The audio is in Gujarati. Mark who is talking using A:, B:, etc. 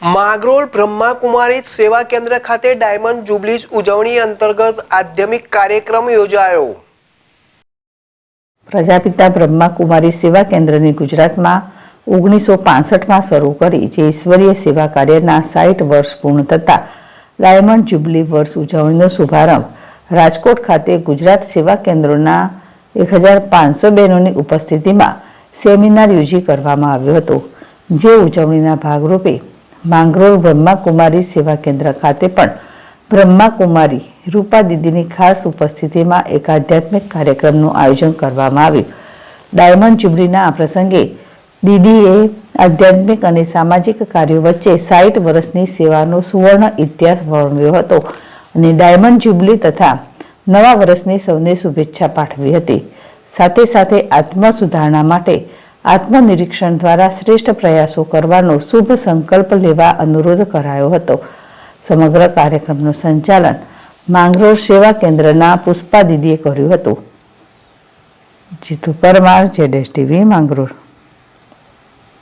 A: માંગરોળ બ્રહ્માકુમારી સેવા કેન્દ્ર ખાતે ડાયમંડ જુબલી ઉજવણી અંતર્ગત આધ્યાત્મિક કાર્યક્રમ યોજાયો।
B: પ્રજાપિતા બ્રહ્માકુમારી સેવા કેન્દ્રની ગુજરાતમાં 1965માં શરૂ કરી જે ઈશ્વરીય સેવા કાર્યના 60 વર્ષ પૂર્ણ થતા ડાયમંડ જુબલી વર્ષ ઉજવણીનો શુભારંભ રાજકોટ ખાતે ગુજરાત સેવા કેન્દ્રોના 1500 બહેનોની ઉપસ્થિતિમાં સેમિનાર યોજી કરવામાં આવ્યો હતો। જે ઉજવણીના ભાગરૂપે માંગરોળ બ્રહ્માકુમારી સેવા કેન્દ્ર ખાતે પણ બ્રહ્માકુમારી રૂપા દીદીની ખાસ ઉપસ્થિતિમાં એક આધ્યાત્મિક કાર્યક્રમનું આયોજન કરવામાં આવ્યું। ડાયમંડ જુબલીના આ પ્રસંગે દીદીએ આધ્યાત્મિક અને સામાજિક કાર્યો વચ્ચે 60 વર્ષની સેવાનો સુવર્ણ ઇતિહાસ વર્ણવ્યો હતો અને ડાયમંડ જુબલી તથા નવા વર્ષની સૌને શુભેચ્છા પાઠવી હતી। સાથે સાથે આત્મ સુધારણા માટે આત્મનિરીક્ષણ દ્વારા શ્રેષ્ઠ પ્રયાસો કરવાનો શુભ સંકલ્પ લેવા અનુરોધ કરાયો હતો। સમગ્ર કાર્યક્રમનું સંચાલન માંગરોળ સેવા કેન્દ્રના પુષ્પા દીદીએ કર્યું હતું। જીતુ પરમાર, ZSTV માંગરોળ।